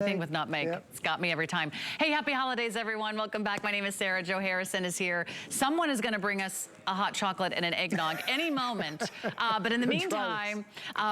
Thing with nutmeg. Yep. It's got me every time. Hey, happy holidays, everyone. Welcome back. My name is Sarah. Joe Harrison is here. Someone is going to bring us a hot chocolate and an eggnog any moment. But in the meantime,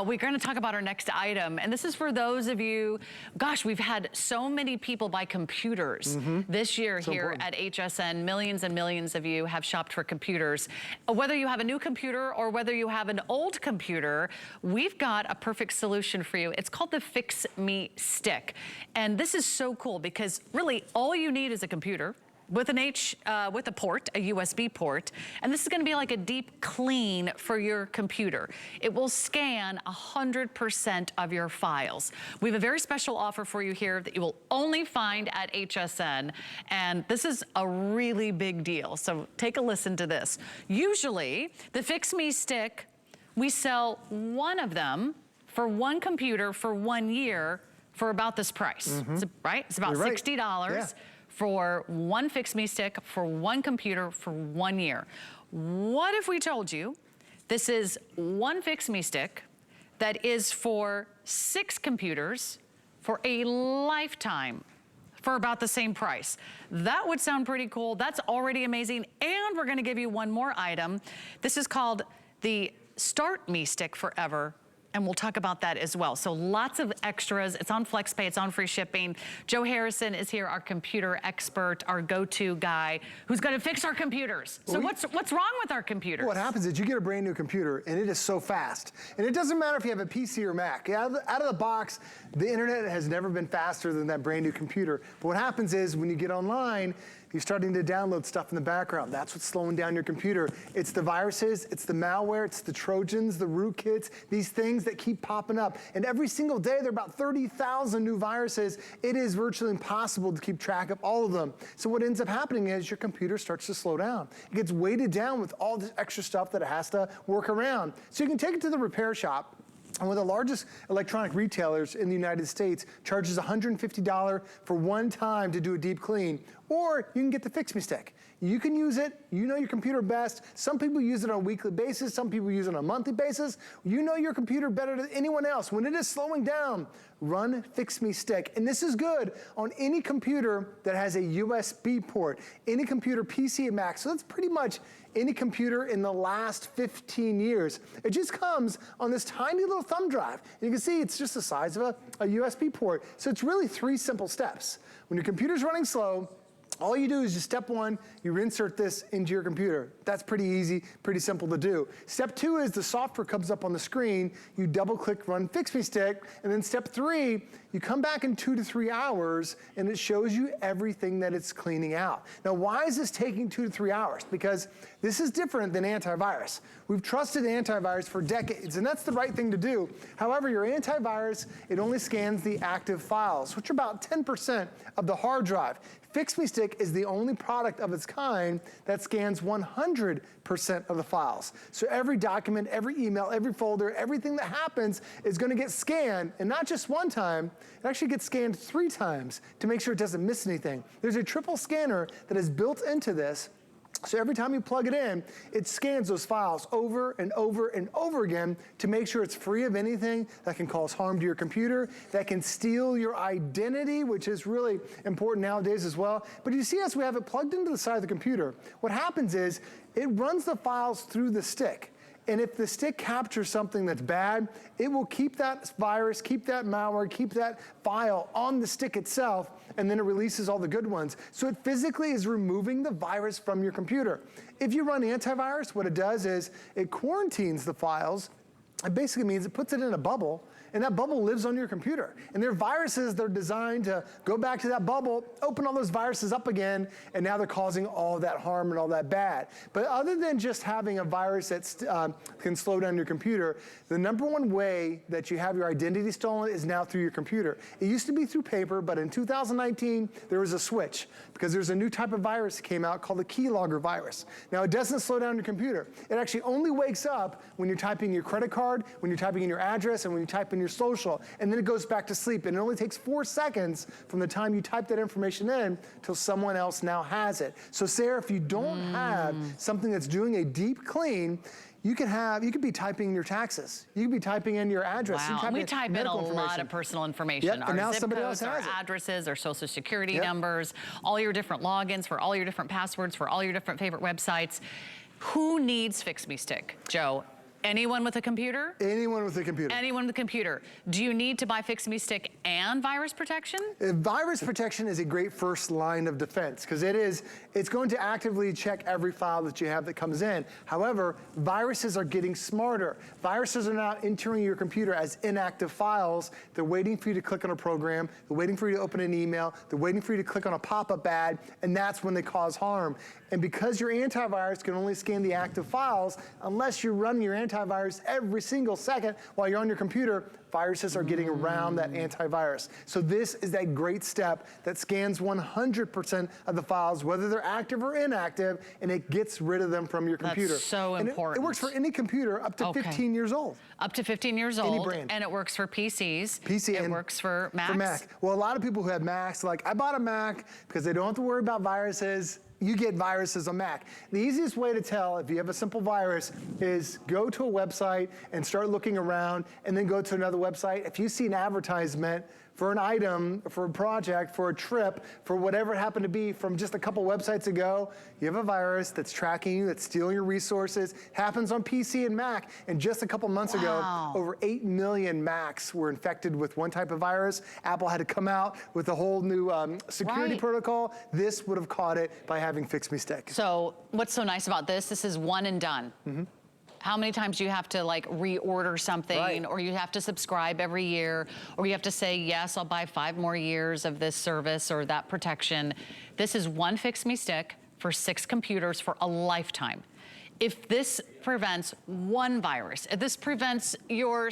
we're going to talk about our next item. And this is for those of you, gosh, we've had so many people buy computers this year here at HSN. Millions and millions of you have shopped for computers. Whether you have a new computer or whether you have an old computer, we've got a perfect solution for you. It's called the FixMeStick. And this is so cool because really all you need is a computer with with a port, a USB port, and this is going to be like a deep clean for your computer. It will scan 100% of your files. We have a very special offer for you here that you will only find at HSN, and this is a really big deal. So take a listen to this. Usually, the FixMeStick, we sell one of them for one computer for 1 year for about this price, right? It's about $60 for one FixMeStick for one computer for 1 year. What if we told you this is one FixMeStick that is for 6 computers for a lifetime for about the same price? That would sound pretty cool. That's already amazing. And we're gonna give you one more item. This is called the StartMeStick Forever, and we'll talk about that as well. So lots of extras. It's on FlexPay, it's on free shipping. Joe Harrison is here, our computer expert, our go-to guy who's gonna fix our computers. So what's wrong with our computers? What happens is you get a brand new computer and it is so fast. And it doesn't matter if you have a PC or Mac. Out of the box, the internet has never been faster than that brand new computer. But what happens is when you get online, you're starting to download stuff in the background. That's what's slowing down your computer. It's the viruses, it's the malware, it's the Trojans, the rootkits, these things that keep popping up. And every single day, there are about 30,000 new viruses. It is virtually impossible to keep track of all of them. So what ends up happening is your computer starts to slow down. It gets weighted down with all this extra stuff that it has to work around. So you can take it to the repair shop. And one of the largest electronic retailers in the United States charges $150 for one time to do a deep clean. Or you can get the FixMeStick. You can use it, you know your computer best. Some people use it on a weekly basis, some people use it on a monthly basis. You know your computer better than anyone else. When it is slowing down, run FixMeStick. And this is good on any computer that has a USB port, any computer, PC and Mac. So that's pretty much any computer in the last 15 years. It just comes on this tiny little thumb drive. And you can see it's just the size of a USB port. So it's really 3 simple steps. When your computer's running slow, all you do is just step 1, you insert this into your computer. That's pretty easy, pretty simple to do. Step 2 is the software comes up on the screen, you double click run FixMeStick, and then step 3, you come back in 2 to 3 hours and it shows you everything that it's cleaning out. Now why is this taking 2 to 3 hours? Because this is different than antivirus. We've trusted antivirus for decades and that's the right thing to do. However, your antivirus, it only scans the active files, which are about 10% of the hard drive. FixMeStick is the only product of its kind that scans 100% of the files. So every document, every email, every folder, everything that happens is gonna get scanned, and not just one time, it actually gets scanned 3 times to make sure it doesn't miss anything. There's a triple scanner that is built into this. So every time you plug it in, it scans those files over and over and over again to make sure it's free of anything that can cause harm to your computer, that can steal your identity, which is really important nowadays as well. But you see as we have it plugged into the side of the computer, what happens is it runs the files through the stick. And if the stick captures something that's bad, it will keep that virus, keep that malware, keep that file on the stick itself, and then it releases all the good ones. So it physically is removing the virus from your computer. If you run antivirus, what it does is it quarantines the files. It basically means it puts it in a bubble, and that bubble lives on your computer. And there are viruses that are designed to go back to that bubble, open all those viruses up again, and now they're causing all that harm and all that bad. But other than just having a virus that can slow down your computer, the #1 way that you have your identity stolen is now through your computer. It used to be through paper, but in 2019, there was a switch because there's a new type of virus that came out called the keylogger virus. Now, it doesn't slow down your computer. It actually only wakes up when you're typing your credit card, when you're typing in your address, and when you type in your social, and then it goes back to sleep. And it only takes 4 seconds from the time you type that information in till someone else now has it. So Sarah, if you don't have something that's doing a deep clean, you could be typing in your taxes. You could be typing in your address. Wow, we type in a lot of personal information. And now zip somebody codes, else has our it. addresses, our social security numbers, all your different logins for all your different passwords, for all your different favorite websites. Who needs FixMeStick, Joe? Anyone with a computer? Anyone with a computer. Anyone with a computer. Do you need to buy FixMeStick and virus protection? Virus protection is a great first line of defense because it's going to actively check every file that you have that comes in. However, viruses are getting smarter. Viruses are not entering your computer as inactive files. They're waiting for you to click on a program. They're waiting for you to open an email. They're waiting for you to click on a pop-up ad, and that's when they cause harm. And because your antivirus can only scan the active files, unless you're running your antivirus every single second while you're on your computer, viruses are getting around that antivirus. So this is that great step that scans 100% of the files, whether they're active or inactive, and it gets rid of them from your computer. That's so important. It works for any computer up to 15 years old. Up to 15 years old. Any brand. And it works for PCs. It works for Macs. For Mac. Well, a lot of people who have Macs, like, I bought a Mac because they don't have to worry about viruses. You get viruses on Mac. The easiest way to tell if you have a simple virus is go to a website and start looking around, and then go to another website. If you see an advertisement for an item, for a project, for a trip, for whatever it happened to be from just a couple websites ago, you have a virus that's tracking you, that's stealing your resources. Happens on PC and Mac. And just a couple months ago, over 8 million Macs were infected with one type of virus. Apple had to come out with a whole new security protocol. This would have caught it by having FixMeStick. So what's so nice about this is one and done. How many times do you have to like reorder something, or you have to subscribe every year, or you have to say, yes, I'll buy 5 more years of this service or that protection. This is one FixMeStick for 6 computers for a lifetime. If this prevents one virus, if this prevents your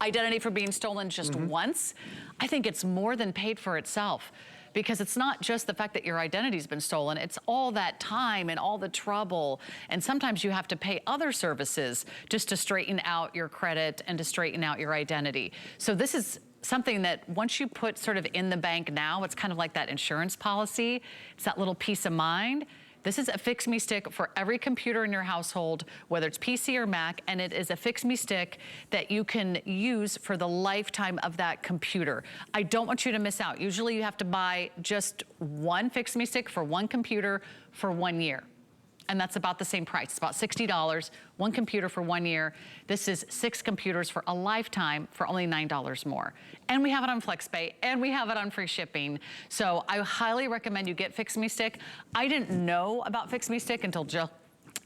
identity from being stolen just once, I think it's more than paid for itself. Because it's not just the fact that your identity's been stolen, it's all that time and all the trouble. And sometimes you have to pay other services just to straighten out your credit and to straighten out your identity. So this is something that once you put sort of in the bank now, it's kind of like that insurance policy. It's that little peace of mind. This is a FixMeStick for every computer in your household, whether it's PC or Mac, and it is a FixMeStick that you can use for the lifetime of that computer. I don't want you to miss out. Usually you have to buy just one FixMeStick for one computer for 1 year. And that's about the same price. It's about $60, one computer for 1 year. This is 6 computers for a lifetime for only $9 more. And we have it on FlexPay, and we have it on free shipping. So I highly recommend you get FixMeStick. I didn't know about FixMeStick until Jill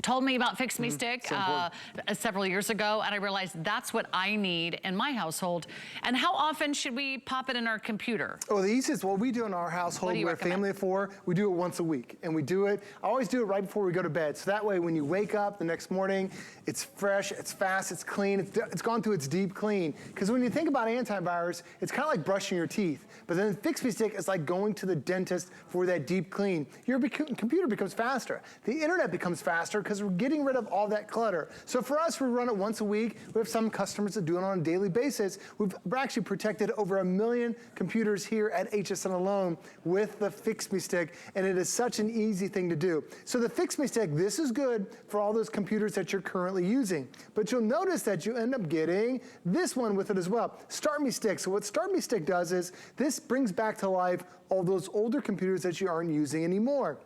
told me about FixMeStick several years ago, and I realized that's what I need in my household. And how often should we pop it in our computer? Oh, the easiest, what we do in our household, we're a family of 4, we do it once a week. And we do it, I always do it right before we go to bed. So that way when you wake up the next morning, it's fresh, it's fast, it's clean, it's gone through its deep clean. Because when you think about antivirus, it's kind of like brushing your teeth. But then FixMeStick is like going to the dentist for that deep clean. Your computer becomes faster. The internet becomes faster because we're getting rid of all that clutter. So for us, we run it once a week. We have some customers that do it on a daily basis. We've actually protected over 1 million computers here at HSN alone with the FixMeStick, and it is such an easy thing to do. So the FixMeStick, this is good for all those computers that you're currently using. But you'll notice that you end up getting this one with it as well, StartMeStick. So what StartMeStick does is this brings back to life all those older computers that you aren't using anymore.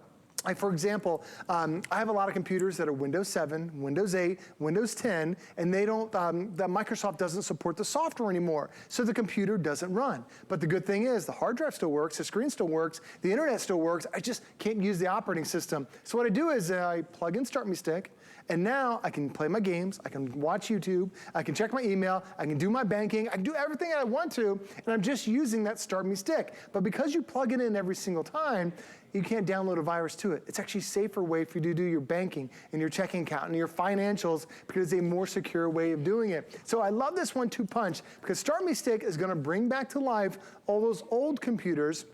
Like for example, I have a lot of computers that are Windows 7, Windows 8, Windows 10, and they don't, the Microsoft doesn't support the software anymore, so the computer doesn't run. But the good thing is the hard drive still works, the screen still works, the internet still works, I just can't use the operating system. So what I do is I plug in StartMeStick, and now I can play my games, I can watch YouTube, I can check my email, I can do my banking, I can do everything I want to, and I'm just using that StartMeStick. But because you plug it in every single time, you can't download a virus to it. It's actually a safer way for you to do your banking and your checking account and your financials because it's a more secure way of doing it. So I love this 1-2 punch because StartMeStick is gonna bring back to life all those old computers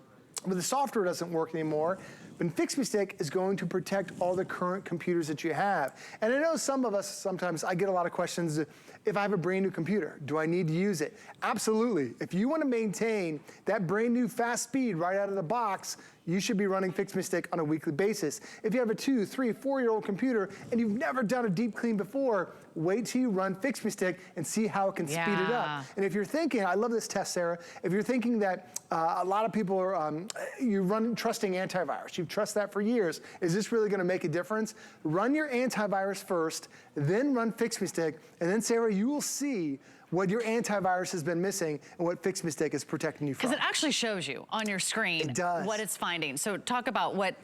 where the software doesn't work anymore. But FixMeStick is going to protect all the current computers that you have. And I know some of us, sometimes I get a lot of questions, if I have a brand new computer, do I need to use it? Absolutely. If you want to maintain that brand new fast speed right out of the box, you should be running FixMeStick on a weekly basis. If you have a 2, 3, 4-year-old computer and you've never done a deep clean before, wait till you run FixMeStick and see how it can speed it up. And if you're thinking, I love this test, Sarah, if you're thinking that a lot of people are, you run trusting antivirus, you've trusted that for years, is this really gonna make a difference? Run your antivirus first, then run FixMeStick, and then Sarah, you will see what your antivirus has been missing and what FixMeStick is protecting you from. Because it actually shows you on your screen what it's finding. So talk about what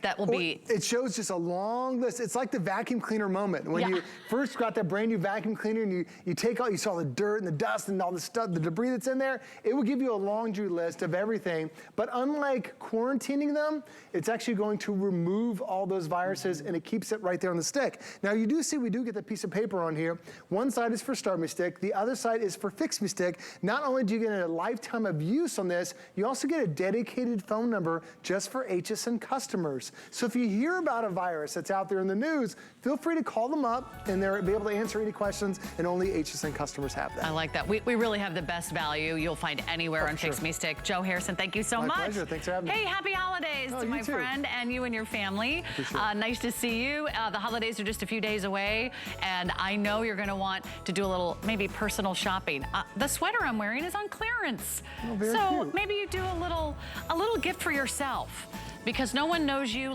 that will be. It shows just a long list. It's like the vacuum cleaner moment. When you first got that brand new vacuum cleaner and you take out, you saw the dirt and the dust and all the stuff, the debris that's in there, it will give you a laundry list of everything. But unlike quarantining them, it's actually going to remove all those viruses and it keeps it right there on the stick. Now you do see we do get the piece of paper on here. One side is for StartMeStick, the other side is for FixMeStick. Not only do you get a lifetime of use on this, you also get a dedicated phone number just for HSN customers. So if you hear about a virus that's out there in the news, feel free to call them up and they'll be able to answer any questions, and only HSN customers have that. I like that. We really have the best value you'll find anywhere on FixMeStick. Joe Harrison, thank you so much. My pleasure. Thanks for having me. Hey, happy holidays to my friend and you and your family. Nice to see you. The holidays are just a few days away, and I know you're going to want to do a little maybe personal shopping. The sweater I'm wearing is on clearance. Oh, very so cute. maybe you do a little gift for yourself, because no one knows you